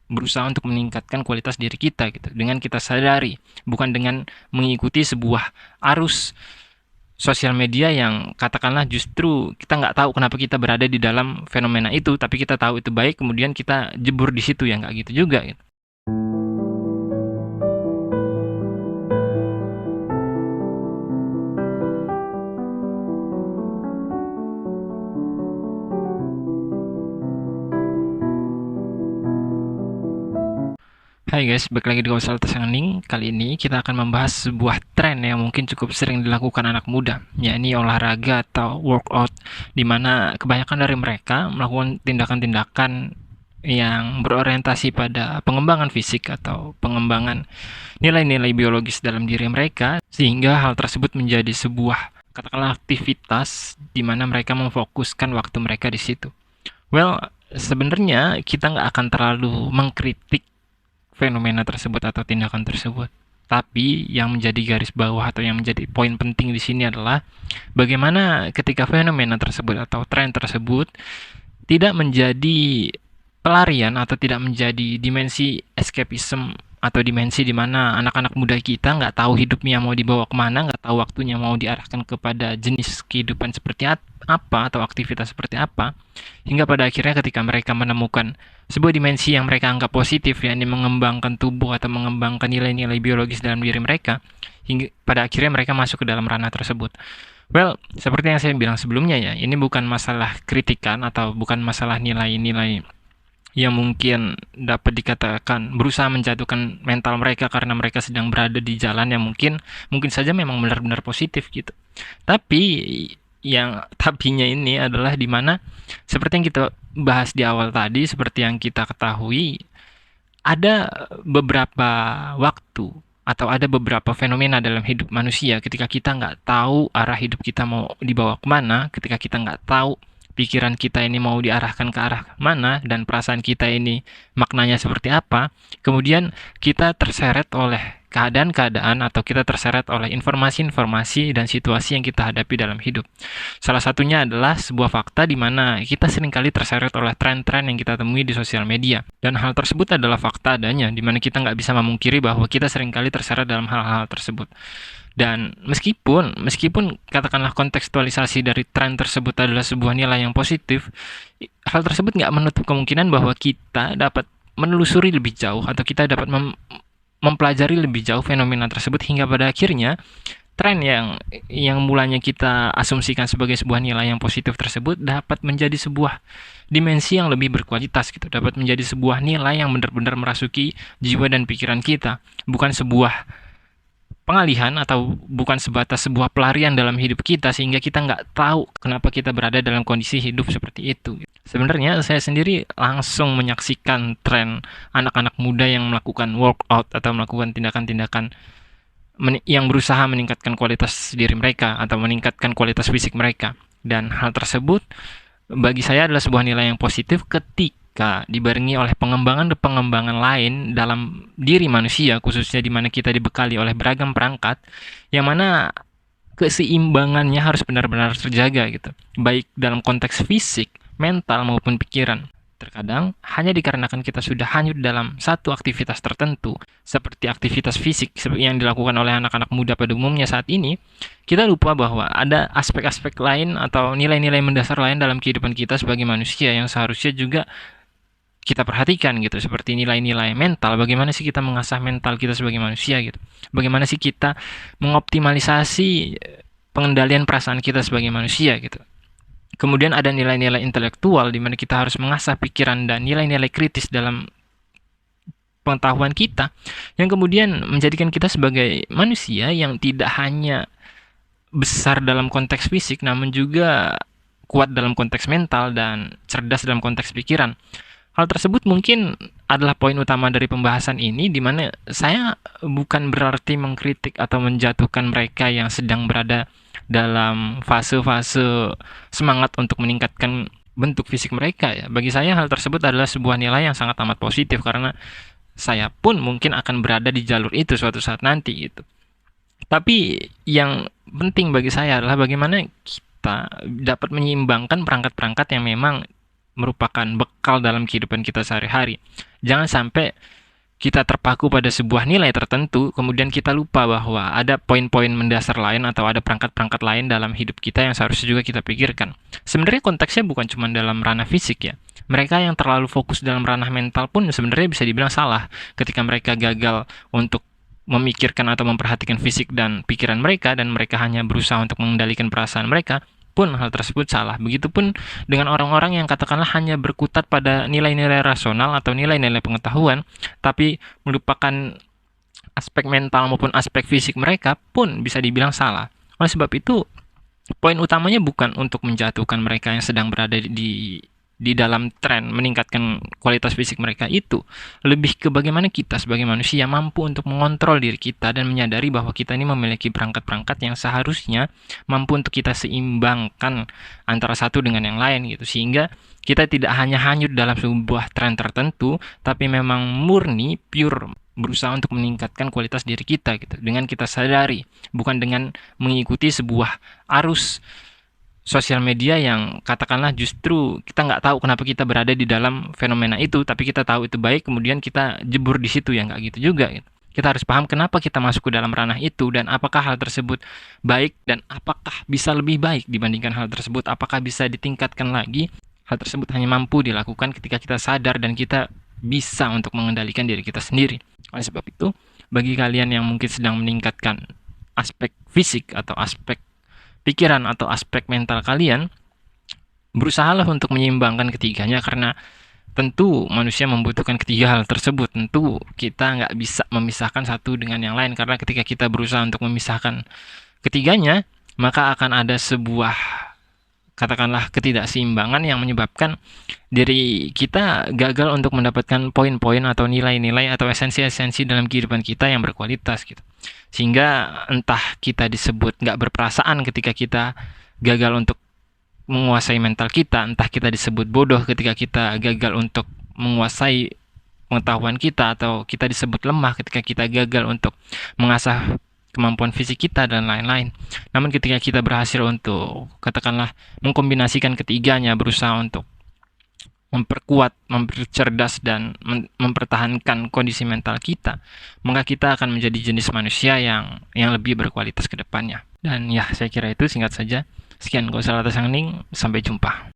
berusaha untuk meningkatkan kualitas diri kita gitu, dengan kita sadari, bukan dengan mengikuti sebuah arus sosial media yang katakanlah justru kita nggak tahu kenapa kita berada di dalam fenomena itu, tapi kita tahu itu baik, kemudian kita jebur di situ, ya nggak gitu juga gitu. Hai guys, balik lagi di Konsultas Earning. Kali ini kita akan membahas sebuah tren yang mungkin cukup sering dilakukan anak muda, yakni olahraga atau workout, di mana kebanyakan dari mereka melakukan tindakan-tindakan yang berorientasi pada pengembangan fisik atau pengembangan nilai-nilai biologis dalam diri mereka, sehingga hal tersebut menjadi sebuah katakanlah aktivitas di mana mereka memfokuskan waktu mereka di situ. Well, sebenarnya kita nggak akan terlalu mengkritik fenomena tersebut atau tindakan tersebut. Tapi yang menjadi garis bawah atau yang menjadi poin penting di sini adalah bagaimana ketika fenomena tersebut atau tren tersebut tidak menjadi pelarian atau tidak menjadi dimensi escapism atau dimensi di mana anak-anak muda kita nggak tahu hidupnya mau dibawa kemana, nggak tahu waktunya mau diarahkan kepada jenis kehidupan seperti apa atau aktivitas seperti apa, hingga pada akhirnya ketika mereka menemukan sebuah dimensi yang mereka anggap positif, yakni mengembangkan tubuh atau mengembangkan nilai-nilai biologis dalam diri mereka, hingga pada akhirnya mereka masuk ke dalam ranah tersebut. Well, seperti yang saya bilang sebelumnya ya, ini bukan masalah kritikan atau bukan masalah nilai-nilai yang mungkin dapat dikatakan berusaha menjatuhkan mental mereka karena mereka sedang berada di jalan yang mungkin mungkin saja memang benar-benar positif gitu. Tapi yang tapinya ini adalah di mana seperti yang kita bahas di awal tadi, seperti yang kita ketahui, ada beberapa waktu atau ada beberapa fenomena dalam hidup manusia ketika kita nggak tahu arah hidup kita mau dibawa kemana, ketika kita nggak tahu pikiran kita ini mau diarahkan ke arah mana, dan perasaan kita ini maknanya seperti apa, kemudian kita terseret oleh keadaan-keadaan atau kita terseret oleh informasi-informasi dan situasi yang kita hadapi dalam hidup. Salah satunya adalah sebuah fakta di mana kita seringkali terseret oleh tren-tren yang kita temui di sosial media. Dan hal tersebut adalah fakta adanya, di mana kita nggak bisa memungkiri bahwa kita seringkali terseret dalam hal-hal tersebut. Dan meskipun katakanlah kontekstualisasi dari tren tersebut adalah sebuah nilai yang positif, hal tersebut nggak menutup kemungkinan bahwa kita dapat menelusuri lebih jauh atau kita dapat mempelajari lebih jauh fenomena tersebut hingga pada akhirnya tren yang mulanya kita asumsikan sebagai sebuah nilai yang positif tersebut dapat menjadi sebuah dimensi yang lebih berkualitas gitu, dapat menjadi sebuah nilai yang benar-benar merasuki jiwa dan pikiran kita, bukan sebuah pengalihan atau bukan sebatas sebuah pelarian dalam hidup kita sehingga kita nggak tahu kenapa kita berada dalam kondisi hidup seperti itu. Sebenarnya saya sendiri langsung menyaksikan tren anak-anak muda yang melakukan workout atau melakukan tindakan-tindakan yang berusaha meningkatkan kualitas diri mereka atau meningkatkan kualitas fisik mereka. Dan hal tersebut bagi saya adalah sebuah nilai yang positif ketika dibarengi oleh pengembangan lain dalam diri manusia, khususnya di mana kita dibekali oleh beragam perangkat, yang mana keseimbangannya harus benar-benar terjaga gitu, baik dalam konteks fisik, mental maupun pikiran. Terkadang, hanya dikarenakan kita sudah hanyut dalam satu aktivitas tertentu, seperti aktivitas fisik yang dilakukan oleh anak-anak muda pada umumnya saat ini, kita lupa bahwa ada aspek-aspek lain atau nilai-nilai mendasar lain dalam kehidupan kita sebagai manusia yang seharusnya juga kita perhatikan gitu, seperti nilai-nilai mental. Bagaimana sih kita mengasah mental kita sebagai manusia gitu, bagaimana sih kita mengoptimalisasi pengendalian perasaan kita sebagai manusia gitu. Kemudian ada nilai-nilai intelektual di mana kita harus mengasah pikiran dan nilai-nilai kritis dalam pengetahuan kita yang kemudian menjadikan kita sebagai manusia yang tidak hanya besar dalam konteks fisik namun juga kuat dalam konteks mental dan cerdas dalam konteks pikiran. Hal tersebut mungkin adalah poin utama dari pembahasan ini, di mana saya bukan berarti mengkritik atau menjatuhkan mereka yang sedang berada dalam fase-fase semangat untuk meningkatkan bentuk fisik mereka ya. Bagi saya hal tersebut adalah sebuah nilai yang sangat amat positif karena saya pun mungkin akan berada di jalur itu suatu saat nanti gitu. Tapi yang penting bagi saya adalah bagaimana kita dapat menyeimbangkan perangkat-perangkat yang memang merupakan bekal dalam kehidupan kita sehari-hari. Jangan sampai kita terpaku pada sebuah nilai tertentu, kemudian kita lupa bahwa ada poin-poin mendasar lain atau ada perangkat-perangkat lain dalam hidup kita yang seharusnya juga kita pikirkan. Sebenarnya konteksnya bukan cuma dalam ranah fisik ya. Mereka yang terlalu fokus dalam ranah mental pun sebenarnya bisa dibilang salah ketika mereka gagal untuk memikirkan atau memperhatikan fisik dan pikiran mereka, dan mereka hanya berusaha untuk mengendalikan perasaan mereka, pun hal tersebut salah. Begitupun dengan orang-orang yang katakanlah hanya berkutat pada nilai-nilai rasional atau nilai-nilai pengetahuan, tapi melupakan aspek mental maupun aspek fisik mereka, pun bisa dibilang salah. Oleh sebab itu, poin utamanya bukan untuk menjatuhkan mereka yang sedang berada di dalam tren meningkatkan kualitas fisik mereka itu, lebih ke bagaimana kita sebagai manusia mampu untuk mengontrol diri kita dan menyadari bahwa kita ini memiliki perangkat-perangkat yang seharusnya mampu untuk kita seimbangkan antara satu dengan yang lain gitu, sehingga kita tidak hanya hanyut dalam sebuah tren tertentu, tapi memang murni pure berusaha untuk meningkatkan kualitas diri kita gitu, dengan kita sadari, bukan dengan mengikuti sebuah arus sosial media yang katakanlah justru kita nggak tahu kenapa kita berada di dalam fenomena itu, tapi kita tahu itu baik, kemudian kita jebur di situ, ya nggak gitu juga gitu. Kita harus paham kenapa kita masuk ke dalam ranah itu, dan apakah hal tersebut baik, dan apakah bisa lebih baik dibandingkan hal tersebut, apakah bisa ditingkatkan lagi. Hal tersebut hanya mampu dilakukan ketika kita sadar dan kita bisa untuk mengendalikan diri kita sendiri. Oleh sebab itu, bagi kalian yang mungkin sedang meningkatkan aspek fisik atau aspek pikiran atau aspek mental kalian, berusahalah untuk menyeimbangkan ketiganya, karena tentu manusia membutuhkan ketiga hal tersebut. Tentu kita nggak bisa memisahkan satu dengan yang lain, karena ketika kita berusaha untuk memisahkan ketiganya, maka akan ada sebuah katakanlah ketidakseimbangan yang menyebabkan diri kita gagal untuk mendapatkan poin-poin atau nilai-nilai atau esensi-esensi dalam kehidupan kita yang berkualitas gitu. Sehingga entah kita disebut nggak berperasaan ketika kita gagal untuk menguasai mental kita, entah kita disebut bodoh ketika kita gagal untuk menguasai pengetahuan kita, atau kita disebut lemah ketika kita gagal untuk mengasah kemampuan fisik kita dan lain-lain. Namun ketika kita berhasil untuk katakanlah mengkombinasikan ketiganya, berusaha untuk memperkuat, mempercerdas, dan mempertahankan kondisi mental kita, maka kita akan menjadi jenis manusia yang lebih berkualitas ke depannya. Dan ya, saya kira itu singkat saja. Sekian, gue Salah Atas Yang Ning, sampai jumpa.